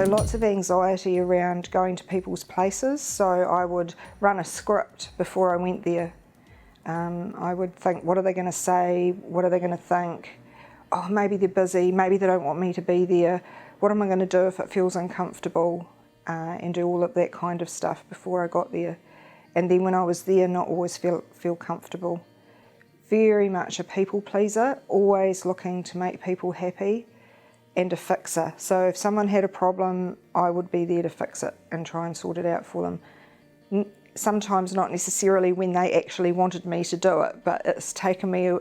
So lots of anxiety around going to people's places. So I would run a script before I went there. I would think, what are they going to say? What are they going to think? Oh, maybe they're busy. Maybe they don't want me to be there. What am I going to do if it feels uncomfortable? And do all of that kind of stuff before I got there. And then when I was there, not always feel comfortable. Very much a people pleaser, always looking to make people happy, and a fixer. So if someone had a problem, I would be there to fix it and try and sort it out for them. Sometimes not necessarily when they actually wanted me to do it, but it's taken me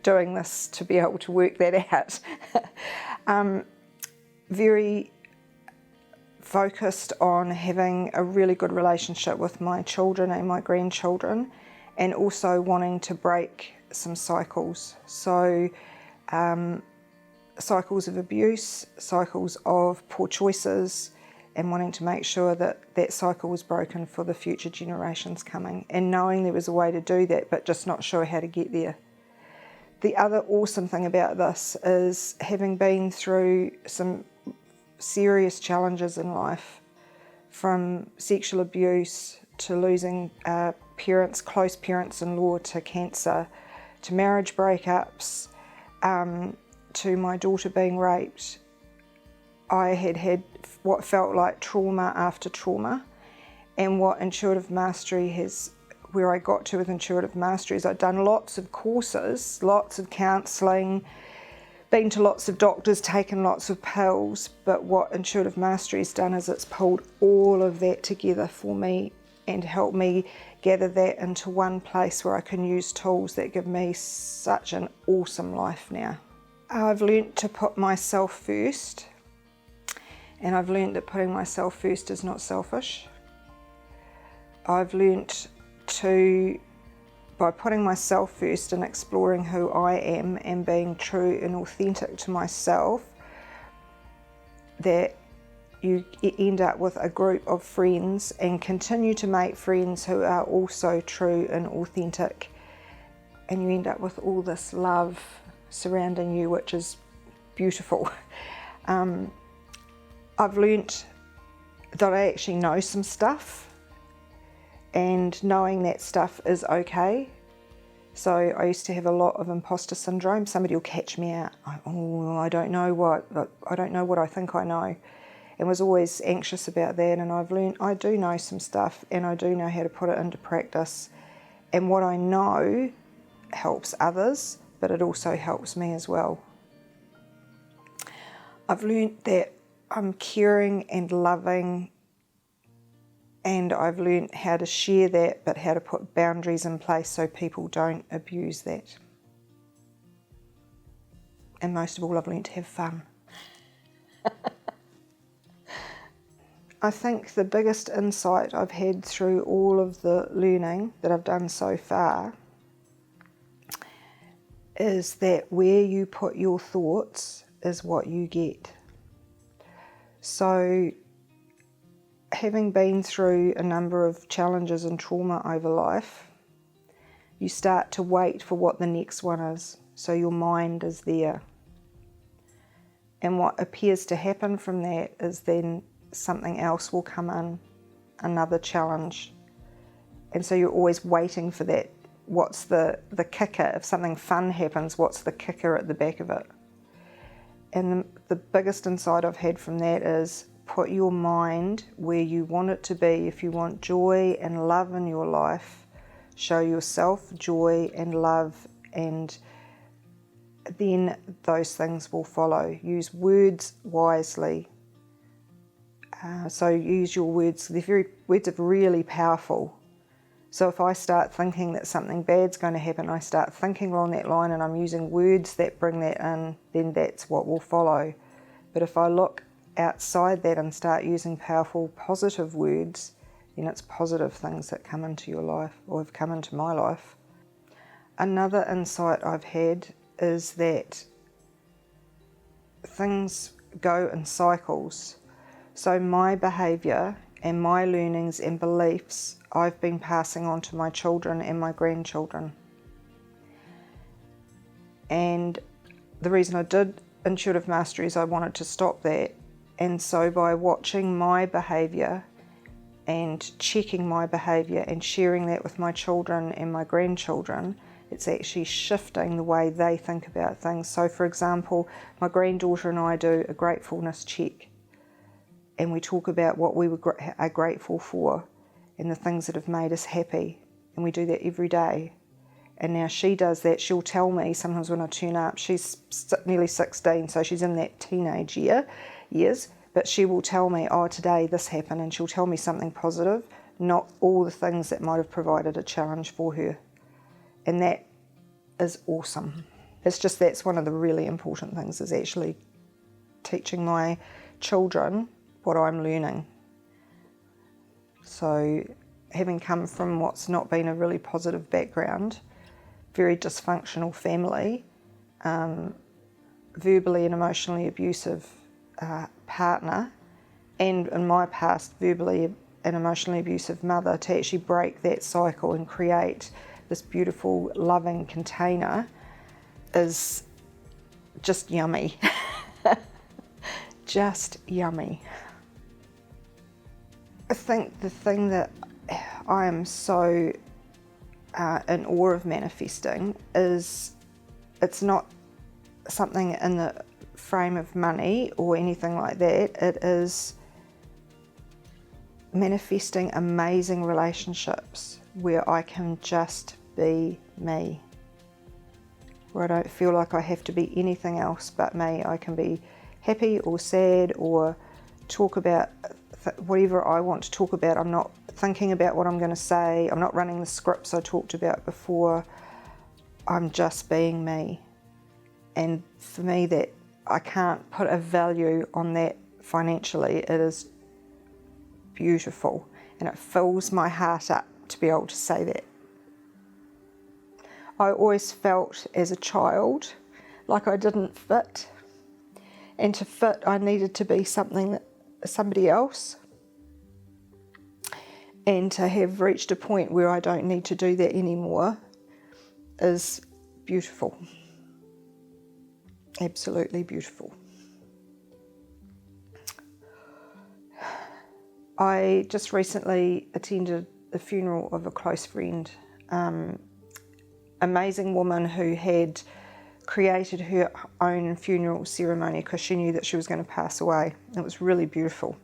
doing this to be able to work that out. Very focused on having a really good relationship with my children and my grandchildren, and also wanting to break some cycles. So cycles of abuse, cycles of poor choices, and wanting to make sure that that cycle was broken for the future generations coming, and knowing there was a way to do that, but just not sure how to get there. The other awesome thing about this is, having been through some serious challenges in life, from sexual abuse to losing parents, close parents-in-law to cancer, to marriage breakups, to my daughter being raped. I had what felt like trauma after trauma, and what Intuitive Mastery where I got to with Intuitive Mastery is I'd done lots of courses, lots of counselling, been to lots of doctors, taken lots of pills, but what Intuitive Mastery has done is it's pulled all of that together for me and helped me gather that into one place where I can use tools that give me such an awesome life now. I've learnt to put myself first, and I've learnt that putting myself first is not selfish. I've learnt to, by putting myself first and exploring who I am and being true and authentic to myself, that you end up with a group of friends and continue to make friends who are also true and authentic, and you end up with all this love surrounding you, which is beautiful. I've learnt that I actually know some stuff, and knowing that stuff is okay. So I used to have a lot of imposter syndrome. Somebody will catch me out. I don't know what I think I know, and was always anxious about that. And I've learned I do know some stuff, and I do know how to put it into practice. And what I know helps others, but it also helps me as well. I've learned that I'm caring and loving, and I've learned how to share that, but how to put boundaries in place so people don't abuse that. And most of all, I've learned to have fun. I think the biggest insight I've had through all of the learning that I've done so far is that where you put your thoughts is what you get. So, having been through a number of challenges and trauma over life, you start to wait for what the next one is. So your mind is there. And what appears to happen from that is then something else will come in, another challenge. And so you're always waiting for that. What's the kicker? If something fun happens, what's the kicker at the back of it? And the biggest insight I've had from that is, put your mind where you want it to be. If you want joy and love in your life, show yourself joy and love, and then those things will follow. Use words wisely. So use your words. Words are really powerful. So if I start thinking that something bad's going to happen, I start thinking along that line and I'm using words that bring that in, then that's what will follow. But if I look outside that and start using powerful, positive words, then it's positive things that come into your life, or have come into my life. Another insight I've had is that things go in cycles. So my behaviour and my learnings and beliefs I've been passing on to my children and my grandchildren. And the reason I did Intuitive Mastery is I wanted to stop that And so by watching my behaviour and checking my behaviour and sharing that with my children and my grandchildren, it's actually shifting the way they think about things. So for example, my granddaughter and I do a gratefulness check, and we talk about what we are grateful for and the things that have made us happy, and we do that every day. And now she does that. She'll tell me sometimes when I turn up, she's nearly 16, so she's in that teenage years, but she will tell me, oh, today this happened, and she'll tell me something positive, not all the things that might have provided a challenge for her. And that is awesome. It's just, that's one of the really important things, is actually teaching my children what I'm learning. So having come from what's not been a really positive background, very dysfunctional family, verbally and emotionally abusive partner, and in my past, verbally and emotionally abusive mother, to actually break that cycle and create this beautiful, loving container is just yummy. Just yummy. I think the thing that I am so in awe of manifesting is, it's not something in the frame of money or anything like that. It is manifesting amazing relationships where I can just be me, where I don't feel like I have to be anything else but me. I can be happy or sad or talk about whatever I want to talk about. I'm not thinking about what I'm going to say. I'm not running the scripts I talked about before. I'm just being me. And for me, that I can't put a value on that financially. It is beautiful, and it fills my heart up to be able to say that. I always felt as a child like I didn't fit, and to fit I needed to be somebody else, and to have reached a point where I don't need to do that anymore is beautiful. Absolutely beautiful. I just recently attended the funeral of a close friend, amazing woman who had created her own funeral ceremony because she knew that she was going to pass away. It was really beautiful.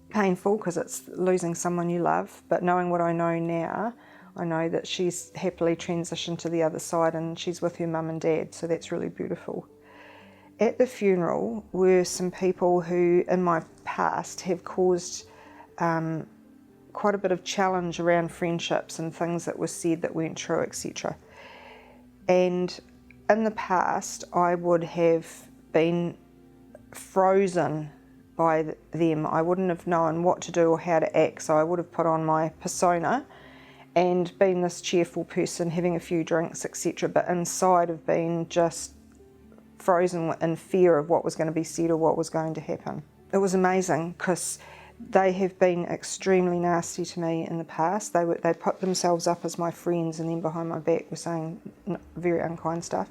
Painful because it's losing someone you love, but knowing what I know now, I know that she's happily transitioned to the other side and she's with her mum and dad, so that's really beautiful. At the funeral were some people who in my past have caused quite a bit of challenge around friendships and things that were said that weren't true, etc. And in the past I would have been frozen by them. I wouldn't have known what to do or how to act, so I would have put on my persona and been this cheerful person having a few drinks, etc., but inside have been just frozen in fear of what was going to be said or what was going to happen. It was amazing because they have been extremely nasty to me in the past. They put themselves up as my friends and then behind my back were saying very unkind stuff.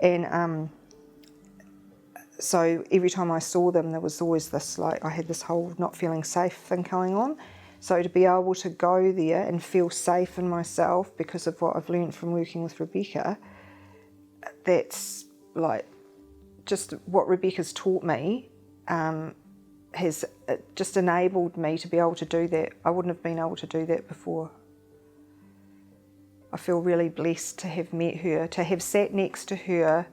And so every time I saw them, there was always this, like, I had this whole not feeling safe thing going on. So to be able to go there and feel safe in myself because of what I've learned from working with Rebecca, that's like just what Rebecca's taught me, has just enabled me to be able to do that. I wouldn't have been able to do that before. I feel really blessed to have met her, to have sat next to her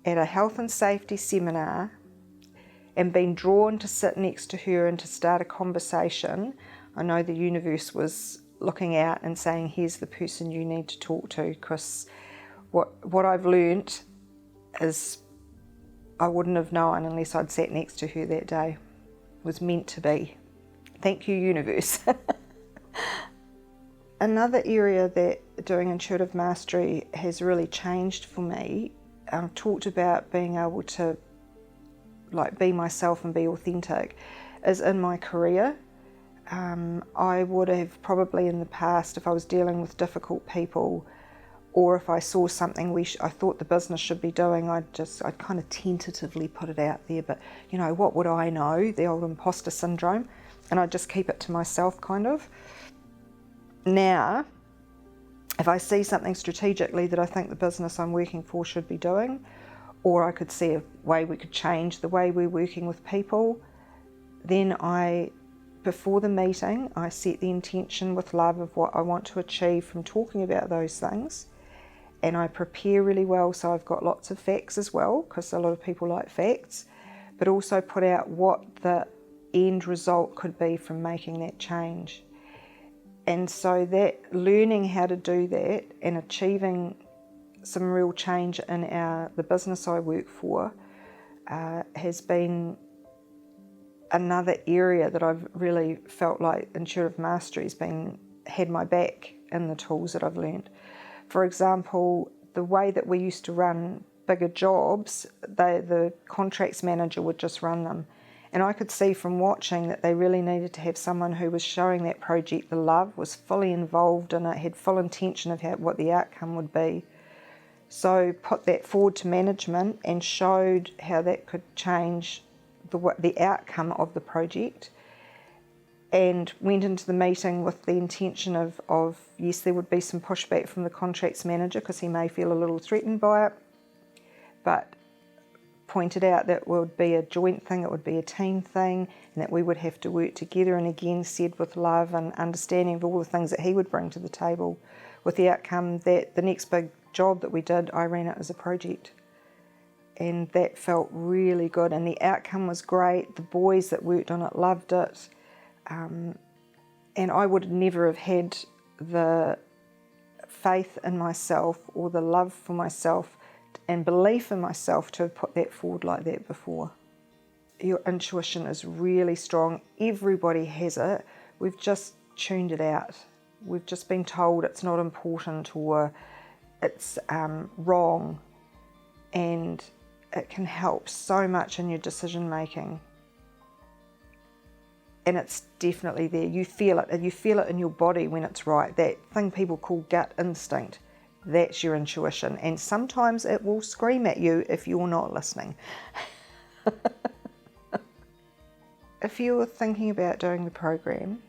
at a health and safety seminar and been drawn to sit next to her and to start a conversation. I know the universe was looking out and saying, here's the person you need to talk to, because what I've learnt is I wouldn't have known unless I'd sat next to her that day. It was meant to be. Thank you, universe. Another area that doing intuitive mastery has really changed for me, I've talked about being able to be myself and be authentic, is in my career. I would have probably in the past, if I was dealing with difficult people or if I saw something I thought the business should be doing, I'd kind of tentatively put it out there, but you know, what would I know, the old imposter syndrome, and I'd just keep it to myself kind of. Now, if I see something strategically that I think the business I'm working for should be doing, or I could see a way we could change the way we're working with people, then before the meeting, I set the intention with love of what I want to achieve from talking about those things. And I prepare really well, so I've got lots of facts as well, because a lot of people like facts, but also put out what the end result could be from making that change. And so that learning how to do that and achieving some real change in the business I work for has been another area that I've really felt like Intuitive Mastery's had my back in the tools that I've learned. For example, the way that we used to run bigger jobs, the contracts manager would just run them. And I could see from watching that they really needed to have someone who was showing that project the love, was fully involved in it, had full intention of what the outcome would be. So put that forward to management and showed how that could change the outcome of the project, and went into the meeting with the intention of yes, there would be some pushback from the contracts manager because he may feel a little threatened by it, but pointed out that it would be a joint thing, it would be a team thing, and that we would have to work together, and again said with love and understanding of all the things that he would bring to the table, with the outcome that the next big job that we did, I ran it as a project. And that felt really good, and the outcome was great. The boys that worked on it loved it, and I would never have had the faith in myself or the love for myself and belief in myself to have put that forward like that before. Your intuition is really strong. Everybody has it. We've just tuned it out. We've just been told it's not important or it's wrong, and it can help so much in your decision making. And it's definitely there. You feel it, and you feel it in your body when it's right. That thing people call gut instinct, that's your intuition. And sometimes it will scream at you if you're not listening. If you're thinking about doing the program,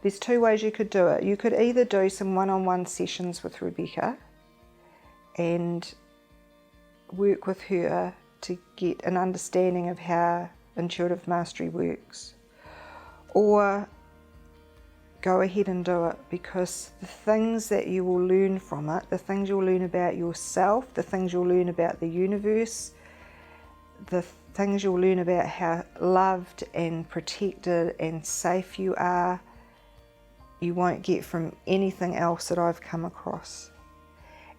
there's two ways you could do it. You could either do some one-on-one sessions with Rebecca and work with her to get an understanding of how Intuitive Mastery works, or go ahead and do it, because the things that you will learn from it, the things you'll learn about yourself, the things you'll learn about the universe, the things you'll learn about how loved and protected and safe you are, you won't get from anything else that I've come across.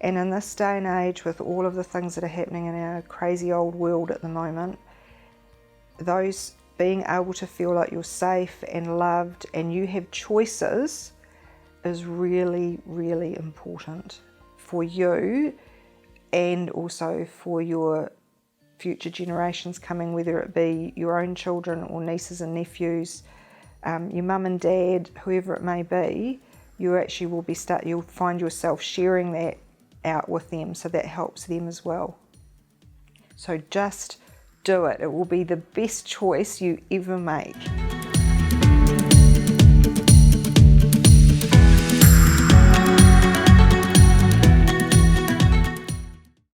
And in this day and age, with all of the things that are happening in our crazy old world at the moment, those being able to feel like you're safe and loved and you have choices is really, really important for you and also for your future generations coming, whether it be your own children or nieces and nephews, your mum and dad, whoever it may be. You actually will you'll find yourself sharing that out with them, so that helps them as well. So just do it. It will be the best choice you ever make.